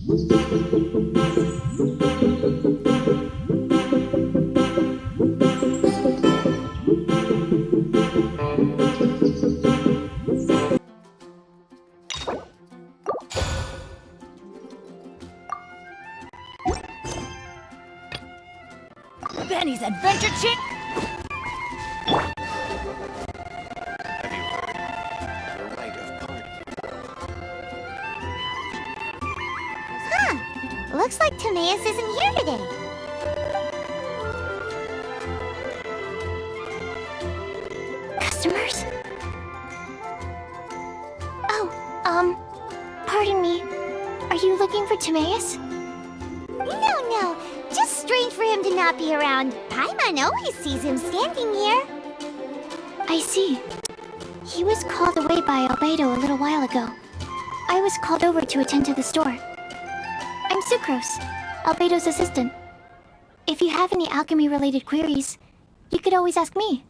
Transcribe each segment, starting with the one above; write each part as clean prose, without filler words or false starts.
Benny's Adventure Chick? Have you heard? The rite of party. Huh. Looks like Timaeus isn't here today. Customers? Oh, pardon me. Are you looking for Timaeus? No. Just strange for him to not be around. Paimon always sees him standing here. I see. He was called away by Albedo a little while ago. I was called over to attend to the store. I'm Sucrose, Albedo's assistant. If you have any alchemy-related queries, you could always ask me.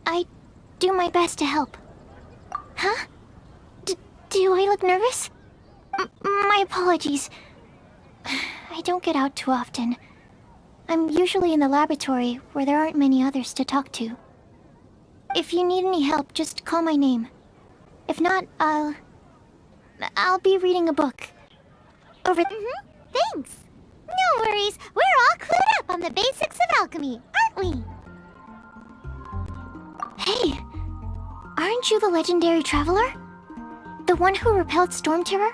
I do my best to help. Huh? Do I look nervous? My apologies. I don't get out too often. I'm usually in the laboratory where there aren't many others to talk to. If you need any help, just call my name. If not, I'll be reading a book. Over. Thanks. No worries. We're all clued up on the basics of alchemy, aren't we? Hey, aren't you the legendary traveler? The one who repelled Storm Terror?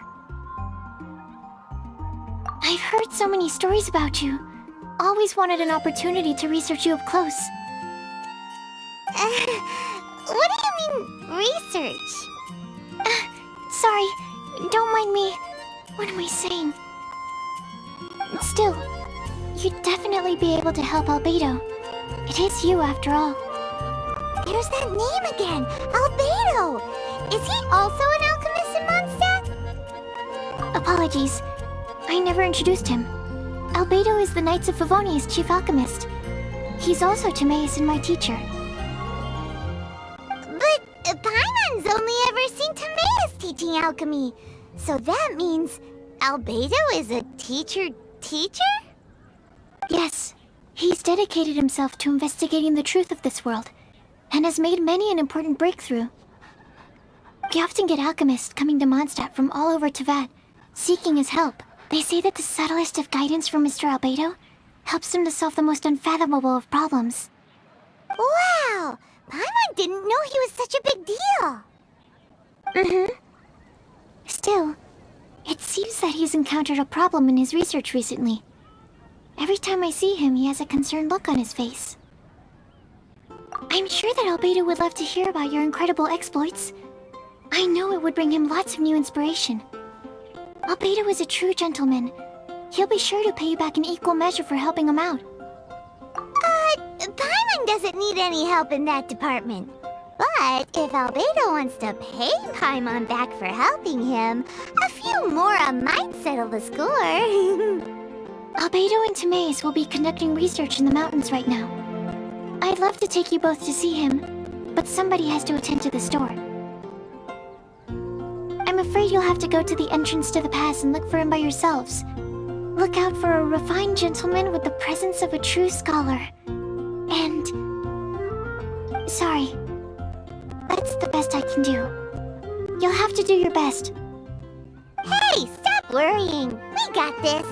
I've heard so many stories about you. Always wanted an opportunity to research you up close. What do you mean, research? Sorry, don't mind me. What am I saying? Still, you'd definitely be able to help Albedo. It is you, after all. There's that name again, Albedo! Is he also an alchemist in Mondstadt? Apologies. I never introduced him. Albedo is the Knights of Favonia's chief alchemist. He's also Timaeus and my teacher. But Paimon's only ever seen Timaeus teaching alchemy. So that means Albedo is a teacher? Yes. He's dedicated himself to investigating the truth of this world, and has made many an important breakthrough. We often get alchemists coming to Mondstadt from all over Teyvat, seeking his help. They say that the subtlest of guidance from Mr. Albedo helps him to solve the most unfathomable of problems. Wow! Paimon didn't know he was such a big deal! Still, it seems that he's encountered a problem in his research recently. Every time I see him, he has a concerned look on his face. I'm sure that Albedo would love to hear about your incredible exploits. I know it would bring him lots of new inspiration. Albedo is a true gentleman. He'll be sure to pay you back in equal measure for helping him out. Paimon doesn't need any help in that department. But if Albedo wants to pay Paimon back for helping him, a few more might settle the score. Albedo and Timaeus will be conducting research in the mountains right now. I'd love to take you both to see him, but somebody has to attend to the store. I'm afraid you'll have to go to the entrance to the pass and look for him by yourselves. Look out for a refined gentleman with the presence of a true scholar. And... sorry. That's the best I can do. You'll have to do your best. Hey, stop worrying. We got this.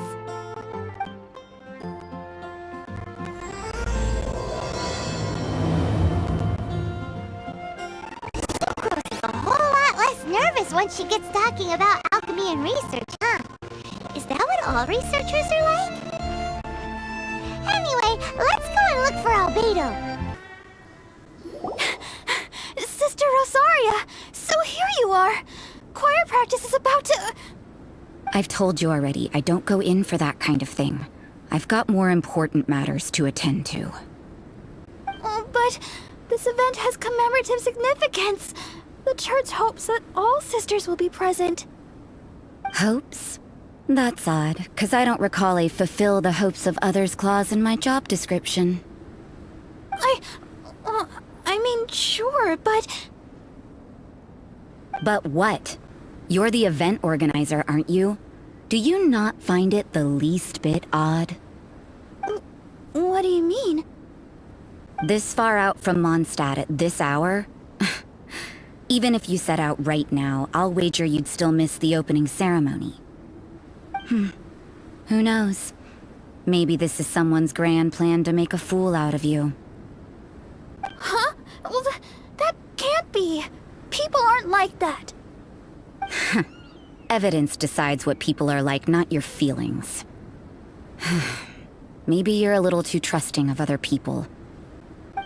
Sucrose is a whole lot less nervous once she gets talking about alchemy and research, huh? Is that what all researchers are like? Anyway, let's go and look for Albedo. Sister Rosaria! So here you are! Choir practice is about to... I've told you already, I don't go in for that kind of thing. I've got more important matters to attend to. Oh, but this event has commemorative significance. The church hopes that all sisters will be present. Hopes? That's odd, 'cause I don't recall a fulfill the hopes of others clause in my job description. I mean, sure, but... But what? You're the event organizer, aren't you? Do you not find it the least bit odd? What do you mean? This far out from Mondstadt at this hour? Even if you set out right now, I'll wager you'd still miss the opening ceremony. Who knows? Maybe this is someone's grand plan to make a fool out of you. Huh? Well, that can't be. People aren't like that. Evidence decides what people are like, not your feelings. Maybe you're a little too trusting of other people.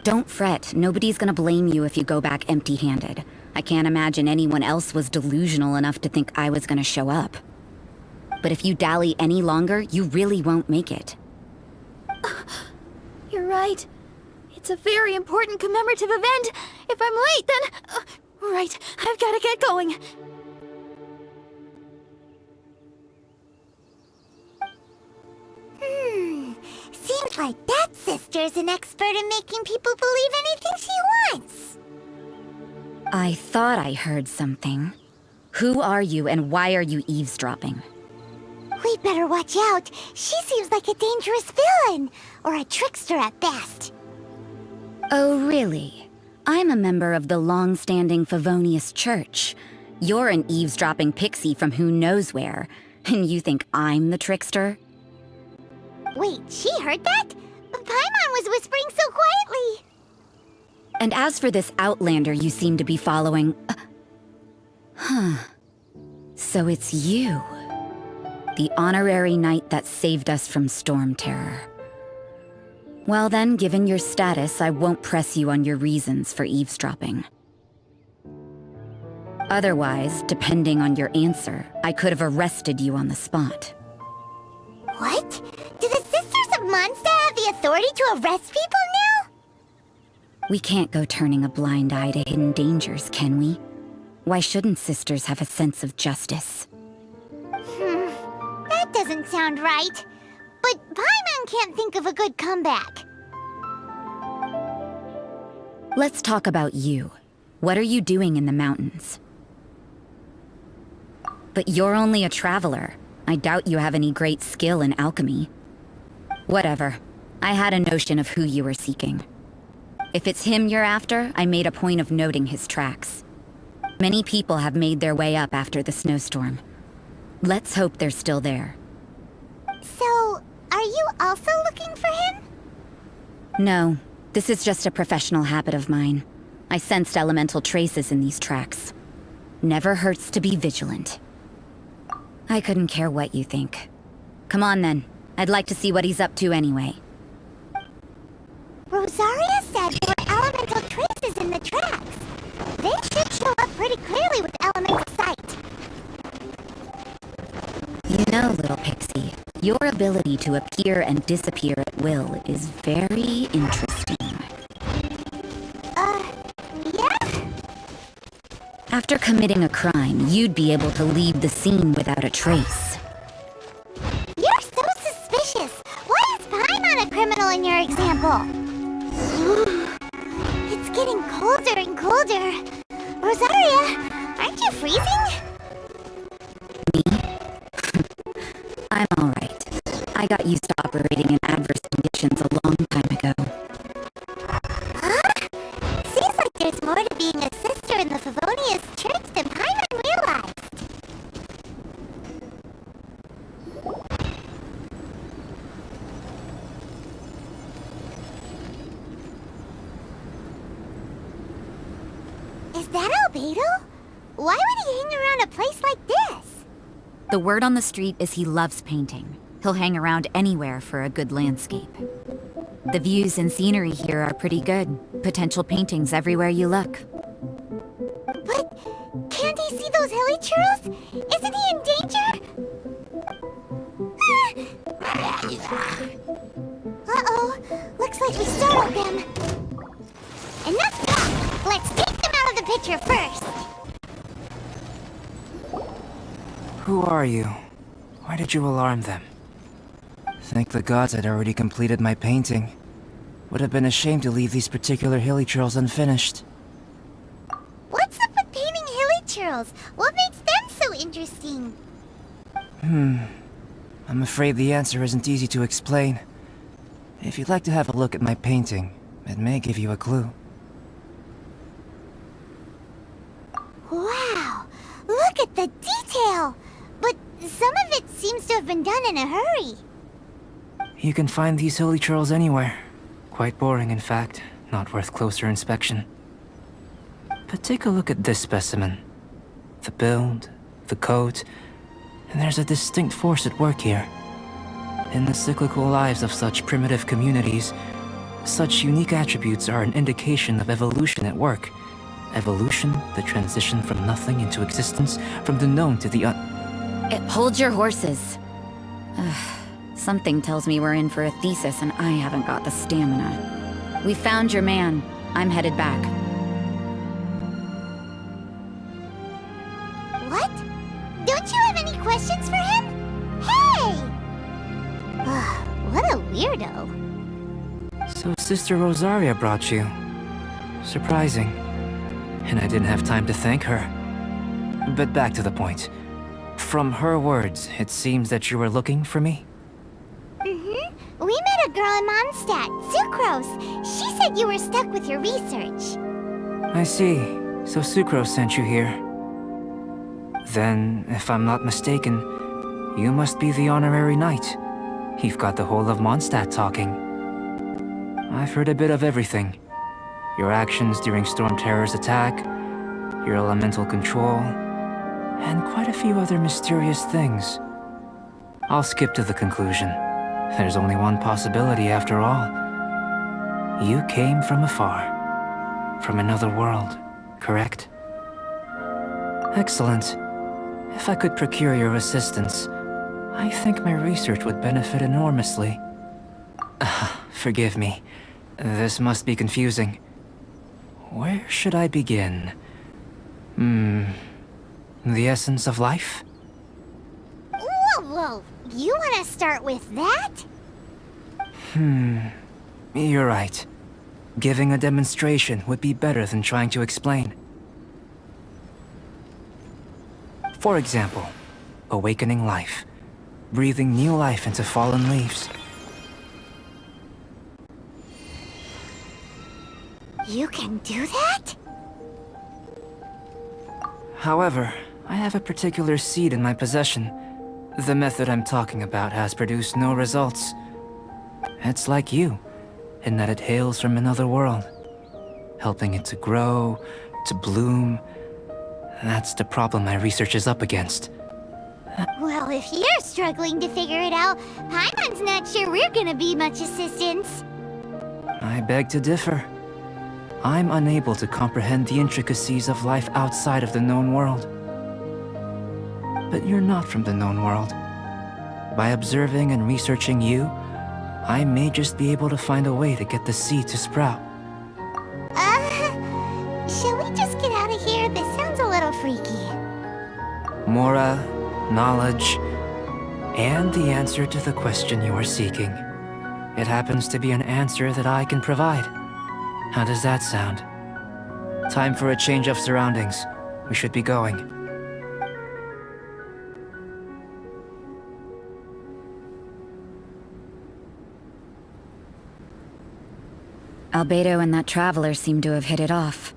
Don't fret, nobody's gonna blame you if you go back empty-handed. I can't imagine anyone else was delusional enough to think I was gonna show up. But if you dally any longer, you really won't make it. You're right. It's a very important commemorative event. If I'm late, then... right, I've gotta get going. Seems like that sister's an expert in making people believe anything she wants. I thought I heard something. Who are you and why are you eavesdropping? We better watch out. She seems like a dangerous villain, or a trickster at best. Oh, really? I'm a member of the long-standing Favonius Church. You're an eavesdropping pixie from who knows where, and you think I'm the trickster? Wait, she heard that? Paimon was whispering so quietly. And as for this outlander you seem to be following... So it's you. The honorary knight that saved us from storm terror. Well then, given your status, I won't press you on your reasons for eavesdropping. Otherwise, depending on your answer, I could have arrested you on the spot. What? Do the Sisters of Mondstadt have the authority to arrest people now? We can't go turning a blind eye to hidden dangers, can we? Why shouldn't sisters have a sense of justice? That doesn't sound right. But Paimon can't think of a good comeback. Let's talk about you. What are you doing in the mountains? But you're only a traveler. I doubt you have any great skill in alchemy. Whatever. I had a notion of who you were seeking. If it's him you're after, I made a point of noting his tracks. Many people have made their way up after the snowstorm. Let's hope they're still there. So, are you also looking for him? No, this is just a professional habit of mine. I sensed elemental traces in these tracks. Never hurts to be vigilant. I couldn't care what you think. Come on then. I'd like to see what he's up to anyway. Rosaria said there were elemental traces in the tracks. They should show up pretty clearly with elemental sight. You know, little pixie, your ability to appear and disappear at will is very interesting. Yeah? After committing a crime, you'd be able to leave the scene without a trace. You're so suspicious. Why is Paimon a criminal in your example? It's getting colder and colder. Rosaria, aren't you freezing? Me? I'm alright. I got used to operating in adverse conditions a long time ago. Huh? Seems like there's more to being a sister in the Favonius Church than Paimon realized. Is that Albedo? Why would he hang around a place like this? The word on the street is he loves painting. He'll hang around anywhere for a good landscape. The views and scenery here are pretty good. Potential paintings everywhere you look. But can't he see those hilly churls? Isn't he in danger? Uh-oh. Looks like we startled them. Enough talk. Let's take them out of the picture first. Who are you? Why did you alarm them? Thank the gods I'd already completed my painting. Would have been a shame to leave these particular hilly churls unfinished. What's up with painting hilly churls? What makes them so interesting? I'm afraid the answer isn't easy to explain. If you'd like to have a look at my painting, it may give you a clue. Wow! Look at the detail! But some of it seems to have been done in a hurry. You can find these hilly churls anywhere. Quite boring, in fact. Not worth closer inspection. But take a look at this specimen. The build, the coat, and there's a distinct force at work here. In the cyclical lives of such primitive communities, such unique attributes are an indication of evolution at work. Evolution, the transition from nothing into existence, from the known to the Hold your horses. Something tells me we're in for a thesis and I haven't got the stamina. We found your man. I'm headed back. What? Don't you have any questions for him? Hey! What a weirdo. So Sister Rosaria brought you. Surprising. And I didn't have time to thank her. But back to the point. From her words, it seems that you were looking for me? We met a girl in Mondstadt, Sucrose. She said you were stuck with your research. I see. So Sucrose sent you here. Then, if I'm not mistaken, you must be the honorary knight. You've got the whole of Mondstadt talking. I've heard a bit of everything. Your actions during Storm Terror's attack, your elemental control, and quite a few other mysterious things. I'll skip to the conclusion. There's only one possibility after all. You came from afar. From another world, correct? Excellent. If I could procure your assistance, I think my research would benefit enormously. Forgive me. This must be confusing. Where should I begin? The essence of life? Whoa. You want to start with that? You're right. Giving a demonstration would be better than trying to explain. For example, awakening life. Breathing new life into fallen leaves. You can do that? However, I have a particular seed in my possession. The method I'm talking about has produced no results. It's like you, in that it hails from another world. Helping it to grow, to bloom. That's the problem my research is up against. Well, if you're struggling to figure it out, Paimon's not sure we're gonna be much assistance. I beg to differ. I'm unable to comprehend the intricacies of life outside of the known world. But you're not from the known world. By observing and researching you, I may just be able to find a way to get the seed to sprout. Shall we just get out of here? This sounds a little freaky. Mora, knowledge, and the answer to the question you are seeking. It happens to be an answer that I can provide. How does that sound? Time for a change of surroundings. We should be going. Albedo and that traveler seem to have hit it off.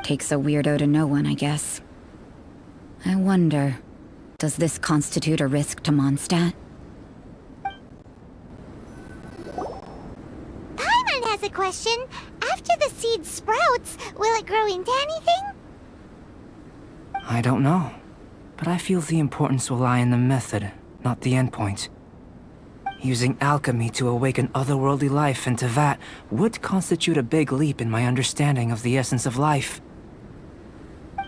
Takes a weirdo to know one, I guess. I wonder, does this constitute a risk to Mondstadt? Paimon has a question. After the seed sprouts, will it grow into anything? I don't know, but I feel the importance will lie in the method, not the endpoint. Using alchemy to awaken otherworldly life into that would constitute a big leap in my understanding of the essence of life.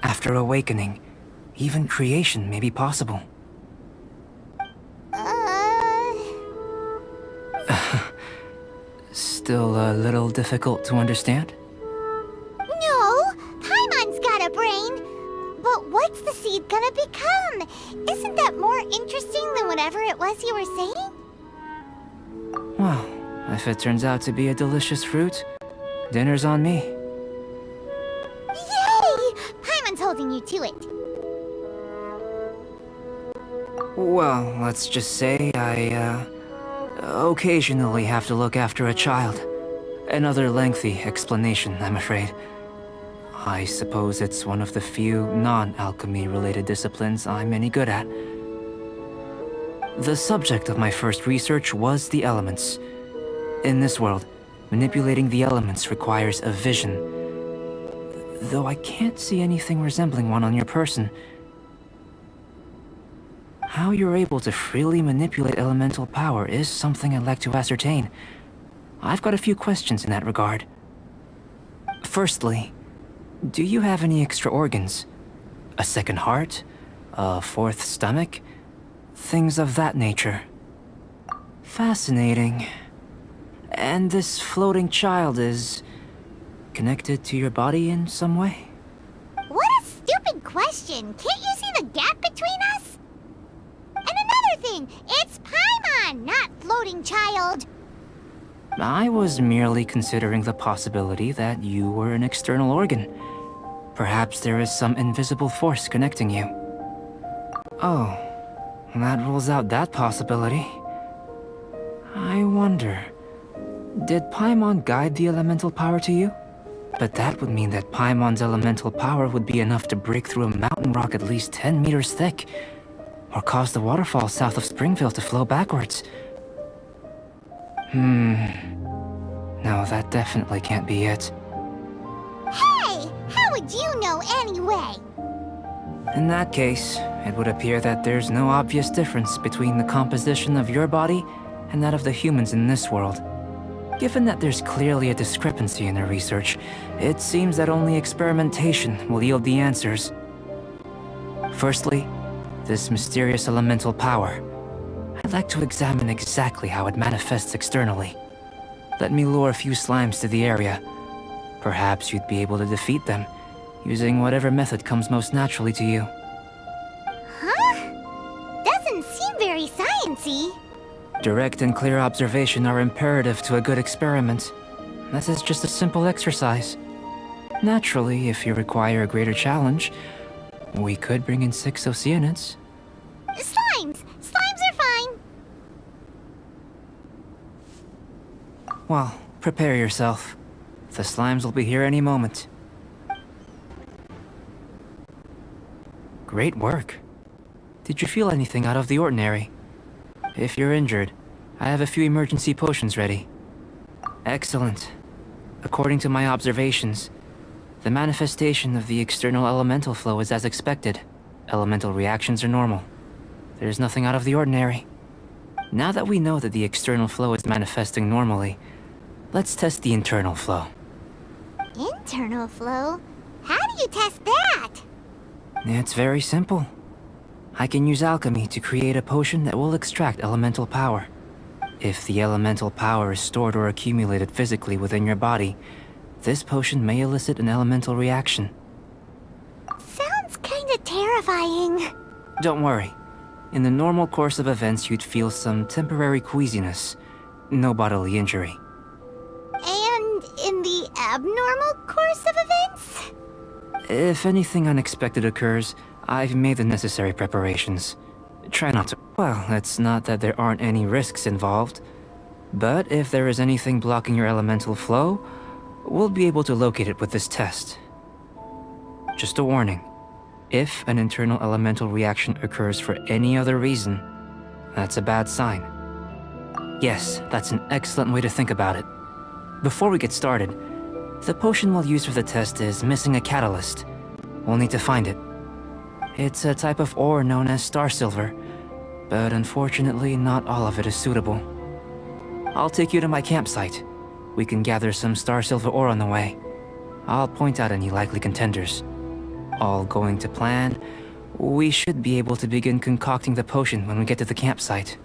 After awakening, even creation may be possible. Still a little difficult to understand? No, Paimon's got a brain. But what's the seed gonna become? Isn't that more interesting than whatever it was you were saying? Well, if it turns out to be a delicious fruit, dinner's on me. Yay! Paimon's holding you to it. Well, let's just say I, occasionally have to look after a child. Another lengthy explanation, I'm afraid. I suppose it's one of the few non-alchemy related disciplines I'm any good at. The subject of my first research was the elements. In this world, manipulating the elements requires a vision. Though I can't see anything resembling one on your person. How you're able to freely manipulate elemental power is something I'd like to ascertain. I've got a few questions in that regard. Firstly, do you have any extra organs? A second heart? A fourth stomach? Things of that nature. Fascinating. And this floating child is connected to your body in some way? What a stupid question! Can't you see the gap between us? And another thing, it's Paimon, not floating child. I was merely considering the possibility that you were an external organ. Perhaps there is some invisible force connecting you. Oh, that rules out that possibility. I wonder, did Paimon guide the elemental power to you? But that would mean that Paimon's elemental power would be enough to break through a mountain rock at least 10 meters thick, or cause the waterfall south of Springville to flow backwards. No, that definitely can't be it. Hey! How would you know anyway? In that case, it would appear that there's no obvious difference between the composition of your body and that of the humans in this world. Given that there's clearly a discrepancy in their research, it seems that only experimentation will yield the answers. Firstly, this mysterious elemental power. I'd like to examine exactly how it manifests externally. Let me lure a few slimes to the area. Perhaps you'd be able to defeat them, using whatever method comes most naturally to you. Huh? Doesn't seem very sciencey. Direct and clear observation are imperative to a good experiment. This is just a simple exercise. Naturally, if you require a greater challenge, we could bring in 6 Oceanids. Slimes! Slimes are fine! Well, prepare yourself. The slimes will be here any moment. Great work. Did you feel anything out of the ordinary? If you're injured, I have a few emergency potions ready. Excellent. According to my observations, the manifestation of the external elemental flow is as expected. Elemental reactions are normal. There's nothing out of the ordinary. Now that we know that the external flow is manifesting normally, let's test the internal flow. Internal flow? How do you test that? It's very simple. I can use alchemy to create a potion that will extract elemental power. If the elemental power is stored or accumulated physically within your body, this potion may elicit an elemental reaction. Sounds kinda terrifying. Don't worry. In the normal course of events, you'd feel some temporary queasiness. No bodily injury. And in the abnormal course of events? If anything unexpected occurs, I've made the necessary preparations. Try not to... Well, it's not that there aren't any risks involved. But if there is anything blocking your elemental flow, we'll be able to locate it with this test. Just a warning. If an internal elemental reaction occurs for any other reason, that's a bad sign. Yes, that's an excellent way to think about it. Before we get started, the potion we'll use for the test is missing a catalyst. We'll need to find it. It's a type of ore known as star silver, but unfortunately not all of it is suitable. I'll take you to my campsite. We can gather some star silver ore on the way. I'll point out any likely contenders. All going to plan, we should be able to begin concocting the potion when we get to the campsite.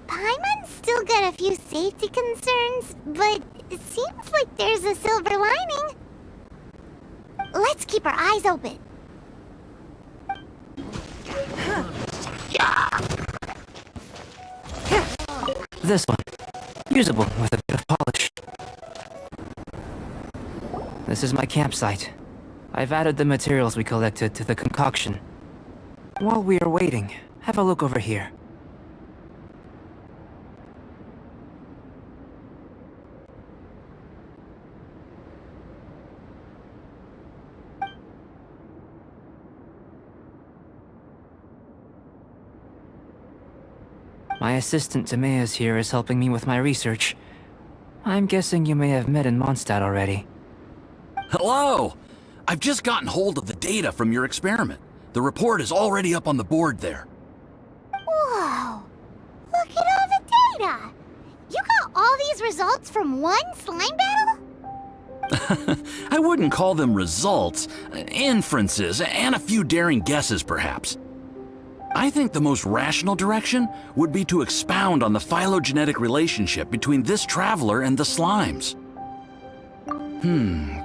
Paimon's still got a few safety concerns, but it seems like there's a silver lining. Let's keep our eyes open. This one. Usable with a bit of polish. This is my campsite. I've added the materials we collected to the concoction. While we are waiting, have a look over here. My assistant Timaeus here is helping me with my research. I'm guessing you may have met in Mondstadt already. Hello! I've just gotten hold of the data from your experiment. The report is already up on the board there. Whoa! Look at all the data! You got all these results from one slime battle? I wouldn't call them results, inferences, and a few daring guesses perhaps. I think the most rational direction would be to expound on the phylogenetic relationship between this traveler and the slimes.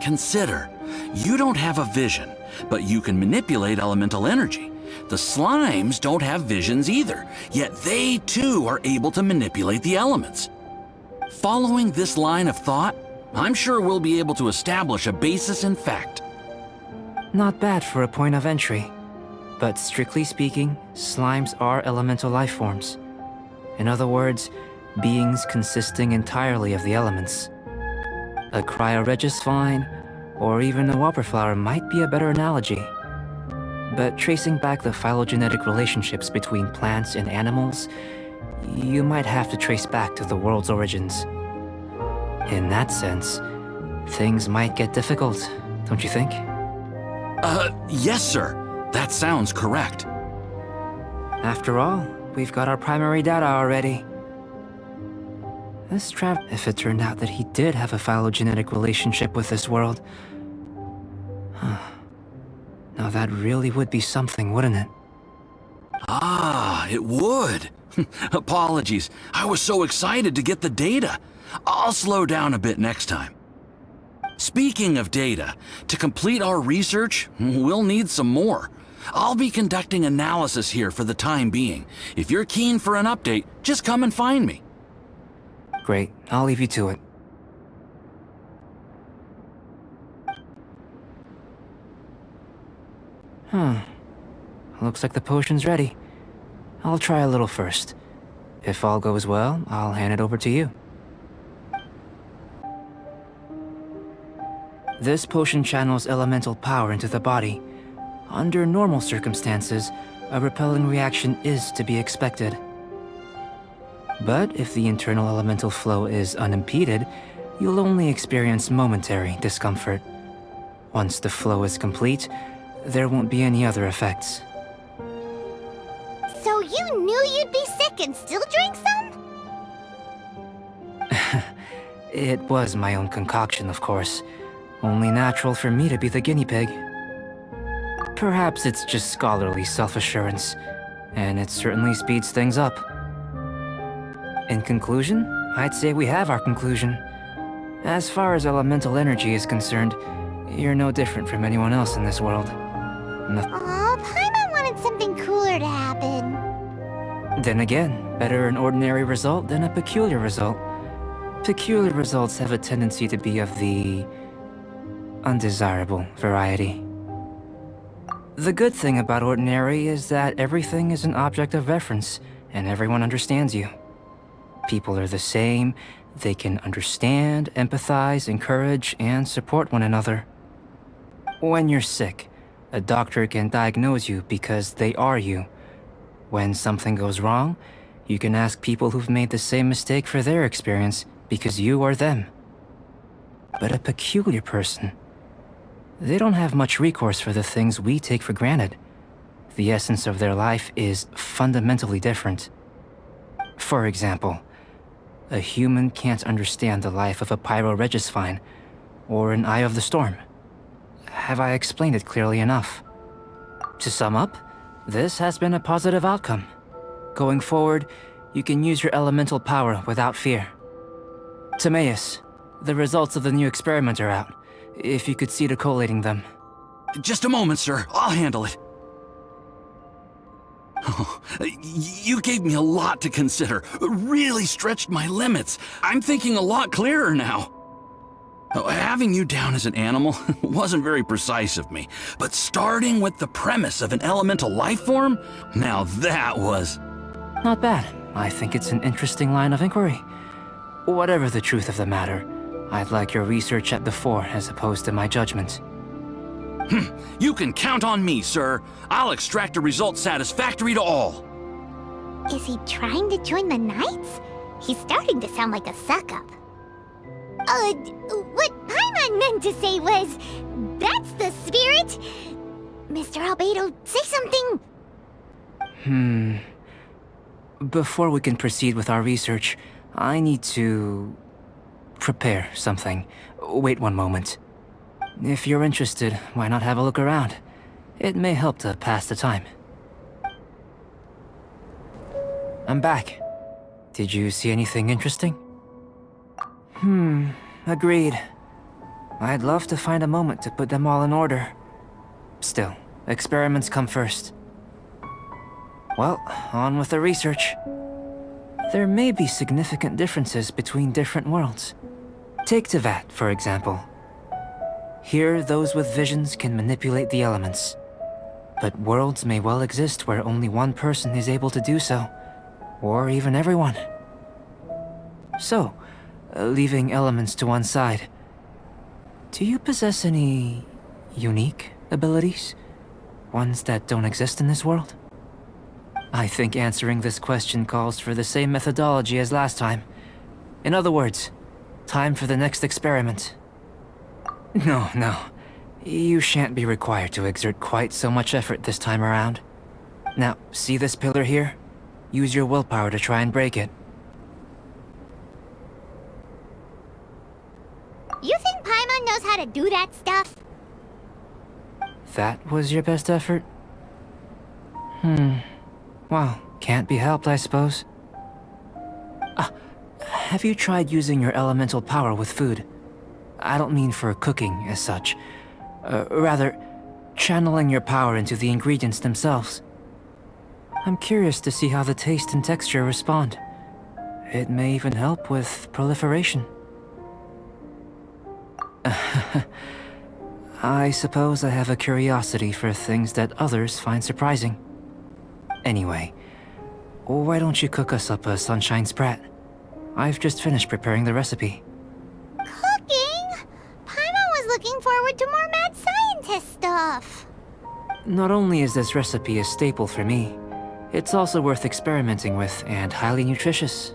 Consider. You don't have a vision, but you can manipulate elemental energy. The slimes don't have visions either, yet they too are able to manipulate the elements. Following this line of thought, I'm sure we'll be able to establish a basis in fact. Not bad for a point of entry. But strictly speaking, slimes are elemental life forms. In other words, beings consisting entirely of the elements. A cryoregisvine, or even a whopperflower might be a better analogy. But tracing back the phylogenetic relationships between plants and animals, you might have to trace back to the world's origins. In that sense, things might get difficult, don't you think? Yes, sir. That sounds correct. After all, we've got our primary data already. This trap, if it turned out that he did have a phylogenetic relationship with this world. Now that really would be something, wouldn't it? Ah, it would. Apologies. I was so excited to get the data. I'll slow down a bit next time. Speaking of data, to complete our research, we'll need some more. I'll be conducting analysis here for the time being. If you're keen for an update, just come and find me. Great, I'll leave you to it. Looks like the potion's ready. I'll try a little first. If all goes well, I'll hand it over to you. This potion channels elemental power into the body. Under normal circumstances, a repelling reaction is to be expected. But if the internal elemental flow is unimpeded, you'll only experience momentary discomfort. Once the flow is complete, there won't be any other effects. So you knew you'd be sick and still drank some? It was my own concoction, of course. Only natural for me to be the guinea pig. Perhaps it's just scholarly self-assurance, and it certainly speeds things up. In conclusion, I'd say we have our conclusion. As far as elemental energy is concerned, you're no different from anyone else in this world. Aw, Paimon wanted something cooler to happen. Then again, better an ordinary result than a peculiar result. Peculiar results have a tendency to be of the undesirable variety. The good thing about ordinary is that everything is an object of reference, and everyone understands you. People are the same, they can understand, empathize, encourage, and support one another. When you're sick, a doctor can diagnose you because they are you. When something goes wrong, you can ask people who've made the same mistake for their experience because you are them. But a peculiar person, they don't have much recourse for the things we take for granted. The essence of their life is fundamentally different. For example, a human can't understand the life of a pyroregisvine or an eye of the storm. Have I explained it clearly enough? To sum up, this has been a positive outcome. Going forward, you can use your elemental power without fear. Timaeus, the results of the new experiment are out. If you could see to collating them. Just a moment, sir. I'll handle it. Oh, you gave me a lot to consider. Really stretched my limits. I'm thinking a lot clearer now. Having you down as an animal wasn't very precise of me, but starting with the premise of an elemental life form? Now that was... Not bad. I think it's an interesting line of inquiry. Whatever the truth of the matter, I'd like your research at the fore as opposed to my judgment. You can count on me, sir. I'll extract a result satisfactory to all. Is he trying to join the Knights? He's starting to sound like a suck-up. What Paimon meant to say was, that's the spirit! Mr. Albedo, say something! Before we can proceed with our research, I need to... prepare something. Wait one moment. If you're interested, why not have a look around? It may help to pass the time. I'm back. Did you see anything interesting? Agreed. I'd love to find a moment to put them all in order. Still, experiments come first. Well, on with the research. There may be significant differences between different worlds. Take Tevat, for example. Here, those with visions can manipulate the elements. But worlds may well exist where only one person is able to do so. Or even everyone. So, leaving elements to one side, do you possess any... unique abilities? Ones that don't exist in this world? I think answering this question calls for the same methodology as last time. In other words, time for the next experiment. No. You shan't be required to exert quite so much effort this time around. Now, see this pillar here? Use your willpower to try and break it. You think Paimon knows how to do that stuff? That was your best effort? Well, can't be helped, I suppose. Have you tried using your elemental power with food? I don't mean for cooking, as such. Rather, channeling your power into the ingredients themselves. I'm curious to see how the taste and texture respond. It may even help with proliferation. I suppose I have a curiosity for things that others find surprising. Anyway, why don't you cook us up a sunshine sprat? I've just finished preparing the recipe. Cooking? Paimon was looking forward to more mad scientist stuff. Not only is this recipe a staple for me, it's also worth experimenting with and highly nutritious.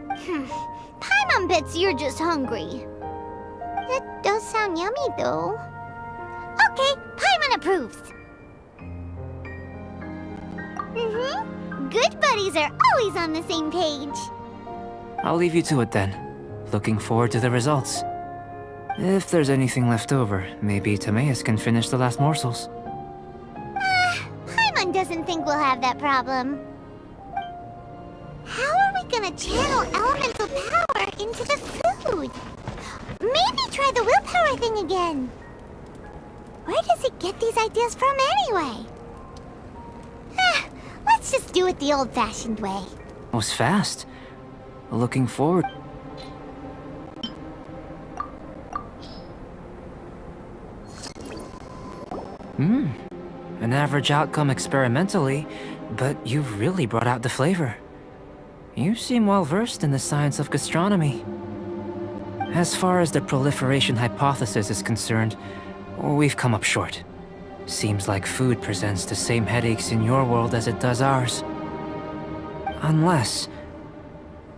Paimon bets you're just hungry. That does sound yummy, though. Okay, Paimon approves. Good buddies are always on the same page. I'll leave you to it then. Looking forward to the results. If there's anything left over, maybe Timaeus can finish the last morsels. Paimon doesn't think we'll have that problem. How are we gonna channel elemental power into the food? Maybe try the willpower thing again. Where does he get these ideas from anyway? Let's just do it the old-fashioned way. That was fast. Looking forward. An average outcome experimentally, but you've really brought out the flavor. You seem well versed in the science of gastronomy. As far as the proliferation hypothesis is concerned, we've come up short. Seems like food presents the same headaches in your world as it does ours. Unless...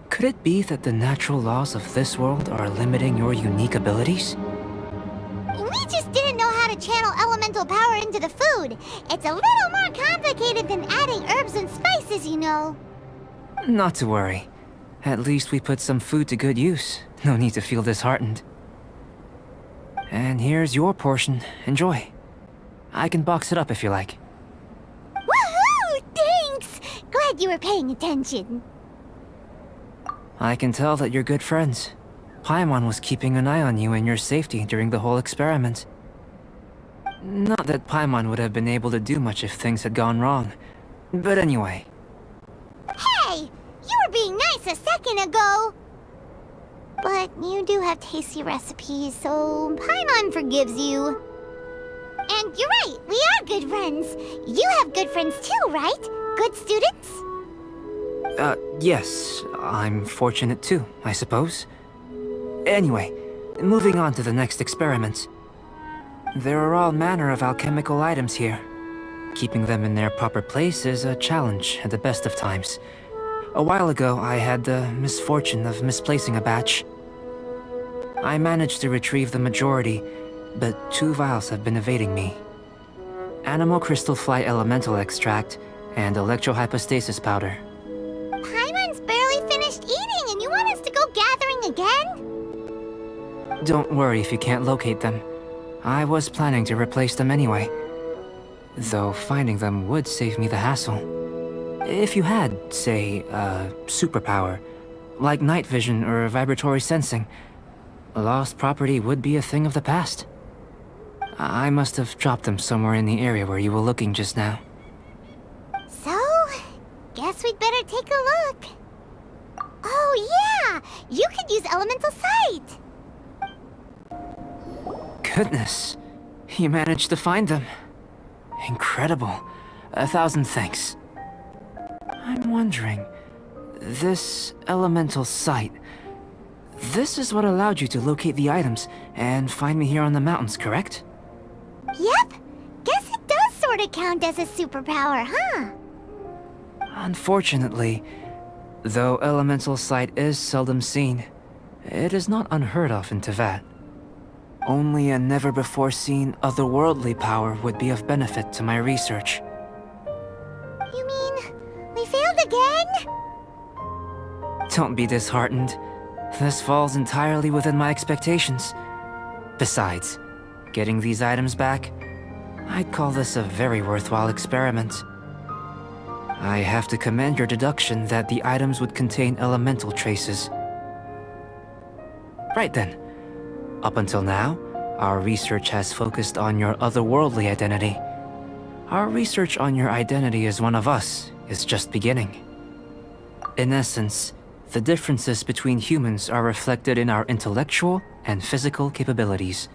could it be that the natural laws of this world are limiting your unique abilities? We just didn't know how to channel elemental power into the food. It's a little more complicated than adding herbs and spices, you know. Not to worry. At least we put some food to good use. No need to feel disheartened. And here's your portion. Enjoy. I can box it up if you like. Woohoo! Thanks! Glad you were paying attention. I can tell that you're good friends. Paimon was keeping an eye on you and your safety during the whole experiment. Not that Paimon would have been able to do much if things had gone wrong. But anyway. Hey! You were being nice a second ago! But you do have tasty recipes, so Paimon forgives you. And you're right, we are good friends. You have good friends too, right? Good students? Yes. I'm fortunate too, I suppose. Anyway, moving on to the next experiment. There are all manner of alchemical items here. Keeping them in their proper place is a challenge at the best of times. A while ago, I had the misfortune of misplacing a batch. I managed to retrieve the majority, but 2 vials have been evading me. Animal crystal fly elemental extract and electrohypostasis powder. Paimon's barely finished eating and you want us to go gathering again? Don't worry if you can't locate them. I was planning to replace them anyway. Though finding them would save me the hassle. If you had, say, a superpower, like night vision or vibratory sensing, lost property would be a thing of the past. I must have dropped them somewhere in the area where you were looking just now. So, guess we'd better take a look. Oh yeah! You could use elemental sight! Goodness, you managed to find them. Incredible. 1,000 thanks. I'm wondering, this elemental sight, this is what allowed you to locate the items and find me here on the mountains, correct? Yep! Guess it does sorta count as a superpower, huh? Unfortunately, though elemental sight is seldom seen, it is not unheard of in Teyvat. Only a never-before-seen otherworldly power would be of benefit to my research. You mean, we failed again? Don't be disheartened. This falls entirely within my expectations. Besides, getting these items back, I'd call this a very worthwhile experiment. I have to commend your deduction that the items would contain elemental traces. Right then. Up until now, our research has focused on your otherworldly identity. Our research on your identity as one of us is just beginning. In essence, the differences between humans are reflected in our intellectual and physical capabilities.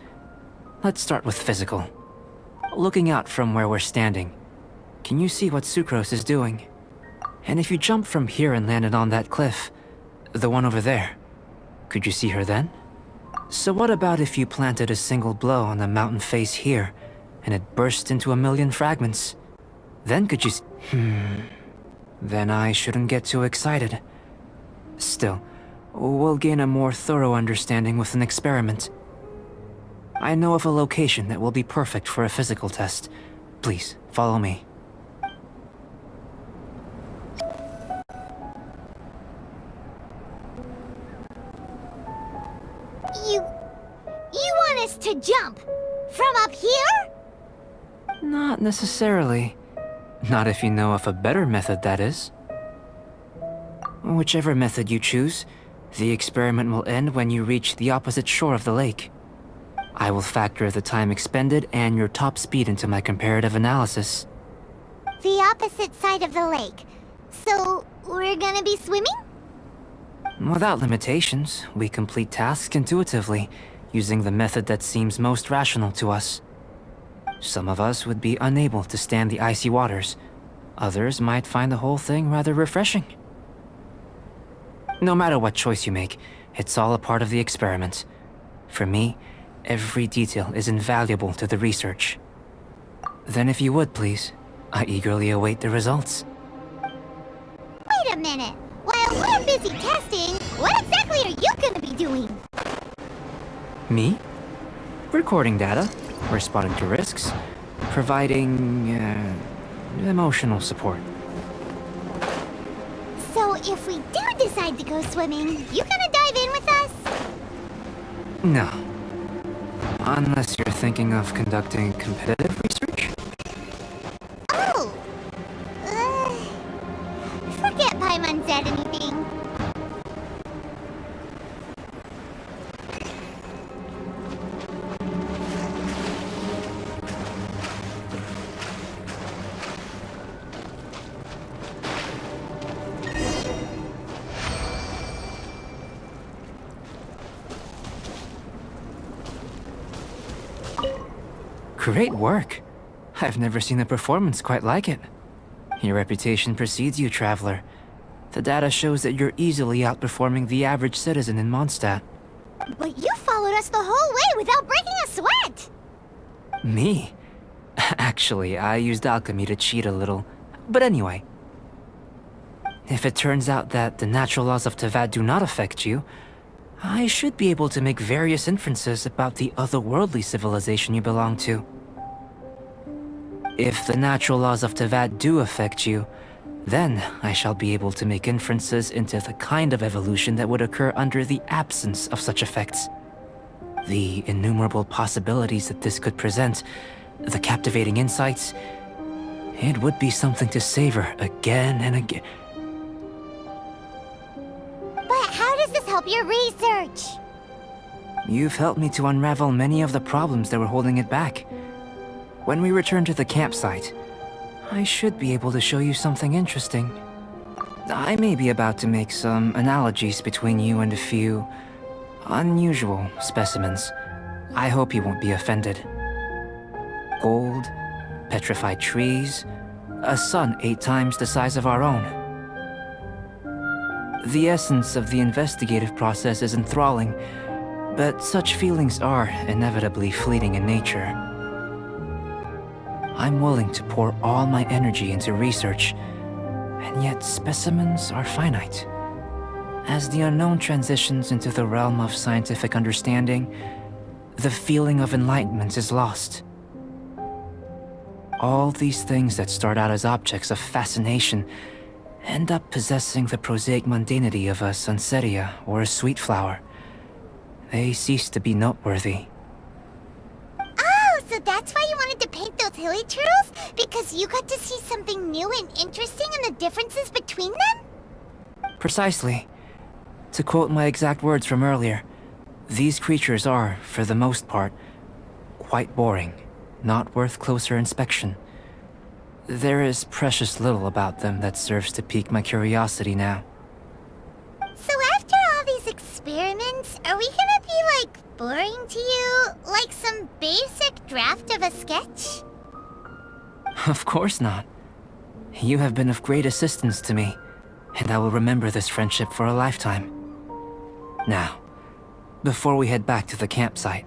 Let's start with physical. Looking out from where we're standing, can you see what Sucrose is doing? And if you jump from here and landed on that cliff, the one over there, could you see her then? So what about if you planted a single blow on the mountain face here, and it burst into 1,000,000 fragments? Then could you Then I shouldn't get too excited. Still, we'll gain a more thorough understanding with an experiment. I know of a location that will be perfect for a physical test. Please, follow me. You want us to jump? From up here? Not necessarily. Not if you know of a better method, that is. Whichever method you choose, the experiment will end when you reach the opposite shore of the lake. I will factor the time expended and your top speed into my comparative analysis. The opposite side of the lake. So, we're gonna be swimming? Without limitations, we complete tasks intuitively, using the method that seems most rational to us. Some of us would be unable to stand the icy waters. Others might find the whole thing rather refreshing. No matter what choice you make, it's all a part of the experiment. For me, every detail is invaluable to the research. Then if you would, please, I eagerly await the results. Wait a minute. While we're busy testing, what exactly are you gonna be doing? Me? Recording data, responding to risks, providing, emotional support. So if we do decide to go swimming, you gonna dive in with us? No. Unless you're thinking of conducting competitive research? Oh! Forget Paimon said anything. Great work. I've never seen a performance quite like it. Your reputation precedes you, Traveler. The data shows that you're easily outperforming the average citizen in Mondstadt. But you followed us the whole way without breaking a sweat! Me? Actually, I used alchemy to cheat a little. But anyway. If it turns out that the natural laws of Teyvat do not affect you, I should be able to make various inferences about the otherworldly civilization you belong to. If the natural laws of Teyvat do affect you, then I shall be able to make inferences into the kind of evolution that would occur under the absence of such effects. The innumerable possibilities that this could present, the captivating insights, it would be something to savor again and again. But how does this help your research? You've helped me to unravel many of the problems that were holding it back. When we return to the campsite, I should be able to show you something interesting. I may be about to make some analogies between you and a few unusual specimens. I hope you won't be offended. Gold, petrified trees, a sun 8 times the size of our own. The essence of the investigative process is enthralling, but such feelings are inevitably fleeting in nature. I'm willing to pour all my energy into research, and yet specimens are finite. As the unknown transitions into the realm of scientific understanding, the feeling of enlightenment is lost. All these things that start out as objects of fascination end up possessing the prosaic mundanity of a sunsetia or a sweet flower. They cease to be noteworthy. Oh, so that's why you wanted to paint those hilly turtles? Because you got to see something new and interesting in the differences between them? Precisely. To quote my exact words from earlier, these creatures are, for the most part, quite boring, not worth closer inspection. There is precious little about them that serves to pique my curiosity now. So after all these experiments, are we gonna be, like, boring to you? Like some basic draft of a sketch? Of course not. You have been of great assistance to me, and I will remember this friendship for a lifetime. Now, before we head back to the campsite,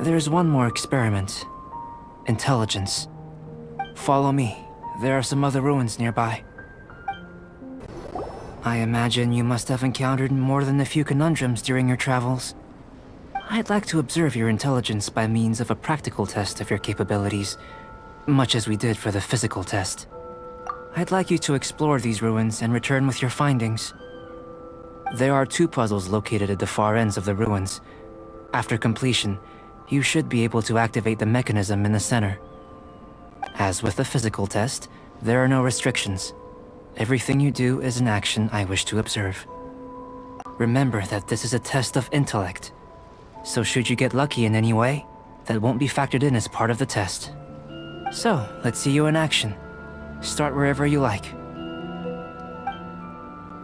there's one more experiment. Intelligence. Follow me. There are some other ruins nearby. I imagine you must have encountered more than a few conundrums during your travels. I'd like to observe your intelligence by means of a practical test of your capabilities, much as we did for the physical test. I'd like you to explore these ruins and return with your findings. There are 2 puzzles located at the far ends of the ruins. After completion, you should be able to activate the mechanism in the center. As with the physical test, there are no restrictions. Everything you do is an action I wish to observe. Remember that this is a test of intellect, so should you get lucky in any way, that won't be factored in as part of the test. So, let's see you in action. Start wherever you like.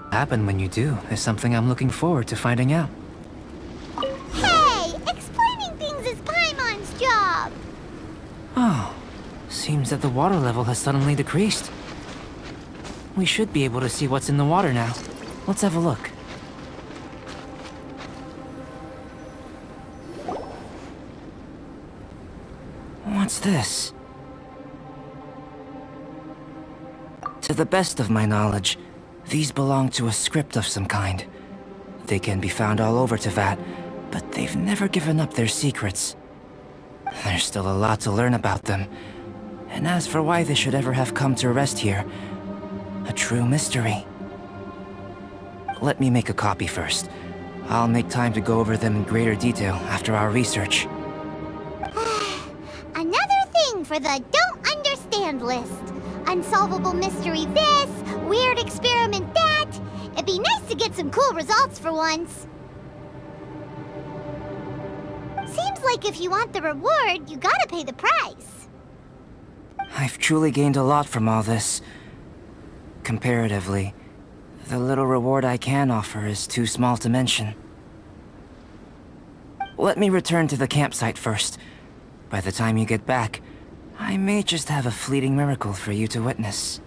What happen when you do is something I'm looking forward to finding out. Hey! Explaining things is Paimon's job! Oh, seems that the water level has suddenly decreased. We should be able to see what's in the water now. Let's have a look. What's this? To the best of my knowledge, these belong to a script of some kind. They can be found all over Teyvat, but they've never given up their secrets. There's still a lot to learn about them. And as for why they should ever have come to rest here, a true mystery. Let me make a copy first. I'll make time to go over them in greater detail after our research. Another thing for the don't understand list. Unsolvable mystery this, weird experiment that. It'd be nice to get some cool results for once. Seems like if you want the reward, you gotta pay the price. I've truly gained a lot from all this. Comparatively, the little reward I can offer is too small to mention. Let me return to the campsite first. by the time you get back, I may just have a fleeting miracle for you to witness.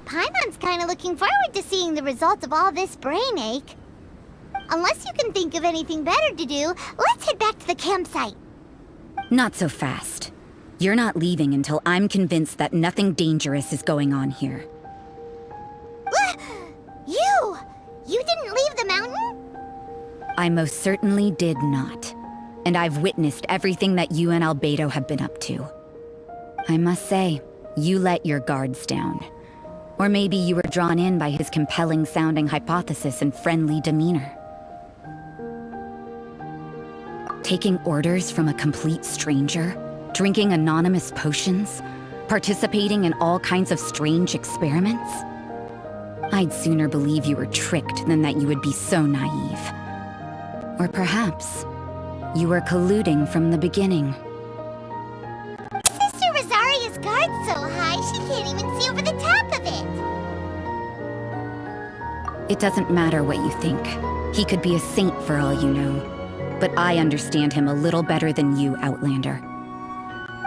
Paimon's kinda looking forward to seeing the results of all this brain ache. Unless you can think of anything better to do, let's head back to the campsite. Not so fast. You're not leaving until I'm convinced that nothing dangerous is going on here. You! You didn't leave the mountain? I most certainly did not. And I've witnessed everything that you and Albedo have been up to. I must say, you let your guards down. Or maybe you were drawn in by his compelling-sounding hypothesis and friendly demeanor. Taking orders from a complete stranger? Drinking anonymous potions? Participating in all kinds of strange experiments? I'd sooner believe you were tricked than that you would be so naive. Or perhaps, you were colluding from the beginning. Sister Rosaria's guard's so high, she can't even see over the top of it. It doesn't matter what you think. He could be a saint for all you know. But I understand him a little better than you, Outlander.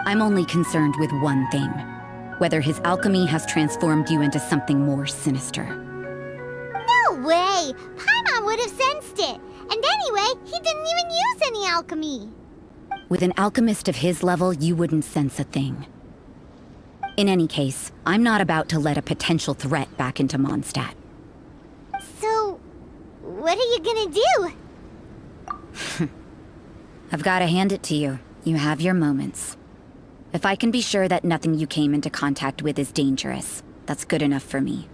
I'm only concerned with one thing. Whether his alchemy has transformed you into something more sinister. No way! Paimon would have sensed it. And anyway, he didn't even use any alchemy. With an alchemist of his level, you wouldn't sense a thing. In any case, I'm not about to let a potential threat back into Mondstadt. So, what are you gonna do? I've gotta hand it to you. You have your moments. If I can be sure that nothing you came into contact with is dangerous, that's good enough for me.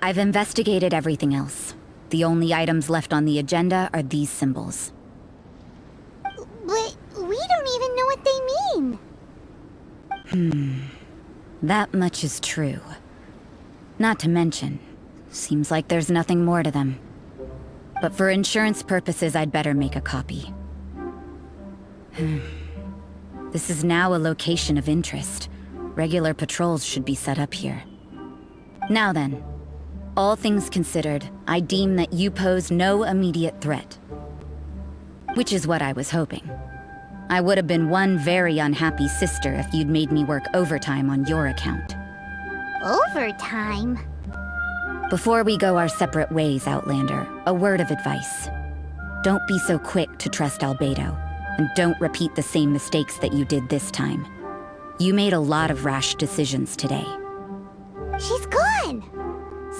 I've investigated everything else. The only items left on the agenda are these symbols. But we don't even know what they mean. That much is true. Not to mention, seems like there's nothing more to them. But for insurance purposes, I'd better make a copy. This is now a location of interest. Regular patrols should be set up here. Now then, all things considered, I deem that you pose no immediate threat. Which is what I was hoping. I would have been one very unhappy sister if you'd made me work overtime on your account. Overtime? Before we go our separate ways, Outlander, a word of advice. Don't be so quick to trust Albedo, and don't repeat the same mistakes that you did this time. You made a lot of rash decisions today. She's gone!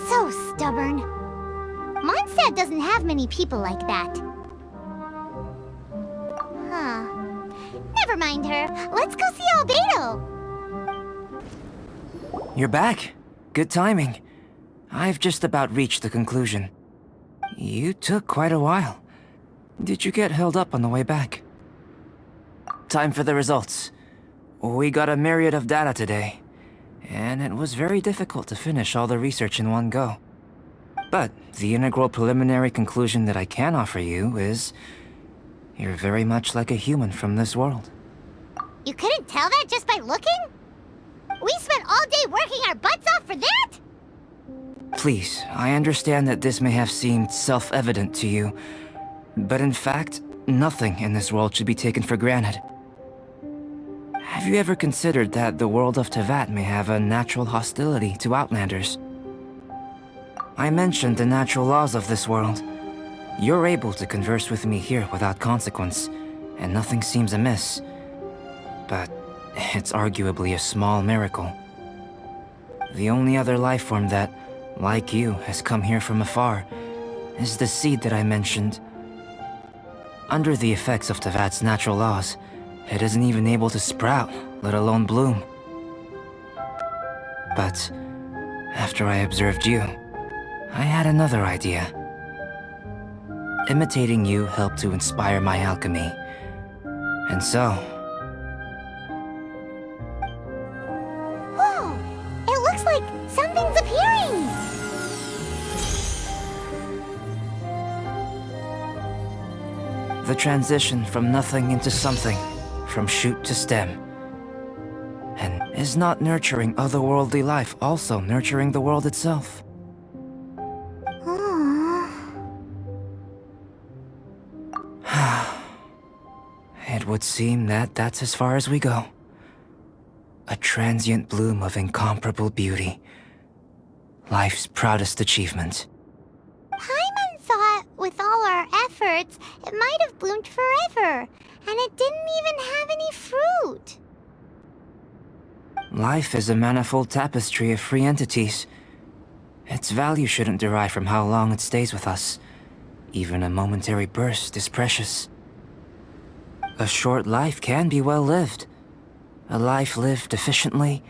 So stubborn. Mondstadt doesn't have many people like that. Huh. Never mind her. Let's go see Albedo! You're back. Good timing. I've just about reached the conclusion. You took quite a while. Did you get held up on the way back? Time for the results. We got a myriad of data today, and it was very difficult to finish all the research in one go. But the integral preliminary conclusion that I can offer you is... you're very much like a human from this world. You couldn't tell that just by looking? We spent all day working our butts off for that? Please, I understand that this may have seemed self-evident to you, but in fact, nothing in this world should be taken for granted. Have you ever considered that the world of Teyvat may have a natural hostility to Outlanders? I mentioned the natural laws of this world. You're able to converse with me here without consequence, and nothing seems amiss. But it's arguably a small miracle. The only other life form that, like you, has come here from afar is the seed that I mentioned. Under the effects of Teyvat's natural laws, it isn't even able to sprout, let alone bloom. But after I observed you, I had another idea. Imitating you helped to inspire my alchemy. And so... Whoa! It looks like something's appearing! the transition from nothing into something, from shoot to stem. And is not nurturing otherworldly life also nurturing the world itself? would seem that that's as far as we go. A transient bloom of incomparable beauty. Life's proudest achievement. Paimon thought, with all our efforts, it might have bloomed forever, and it didn't even have any fruit. Life is a manifold tapestry of free entities. Its value shouldn't derive from how long it stays with us. Even a momentary burst is precious. A short life can be well lived. A life lived efficiently,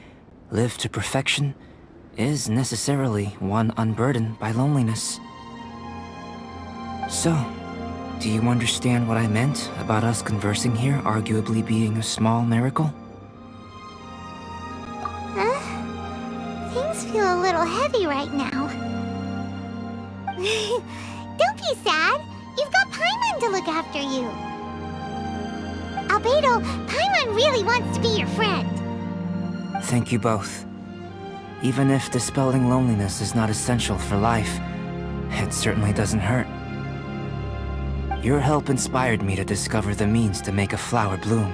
lived to perfection, is necessarily one unburdened by loneliness. So, do you understand what I meant about us conversing here arguably being a small miracle? Things feel a little heavy right now. Don't be sad. You've got Paimon to look after you. Albedo, Paimon really wants to be your friend. Thank you both. Even if dispelling loneliness is not essential for life, it certainly doesn't hurt. Your help inspired me to discover the means to make a flower bloom.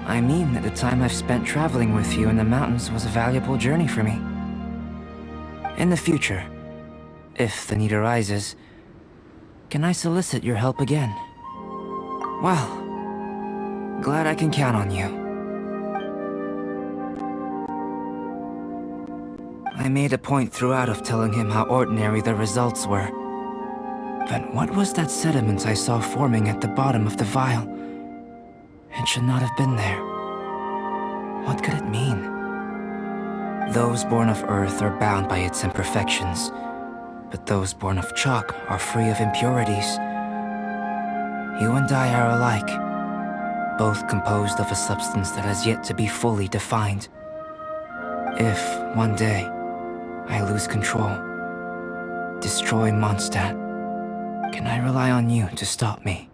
I mean that the time I've spent traveling with you in the mountains was a valuable journey for me. In the future, if the need arises, can I solicit your help again? Well, glad I can count on you. I made a point throughout of telling him how ordinary the results were. But what was that sediment I saw forming at the bottom of the vial? It should not have been there. What could it mean? Those born of Earth are bound by its imperfections, but those born of chalk are free of impurities. You and I are alike, both composed of a substance that has yet to be fully defined. If, one day, I lose control, destroy Mondstadt, can I rely on you to stop me?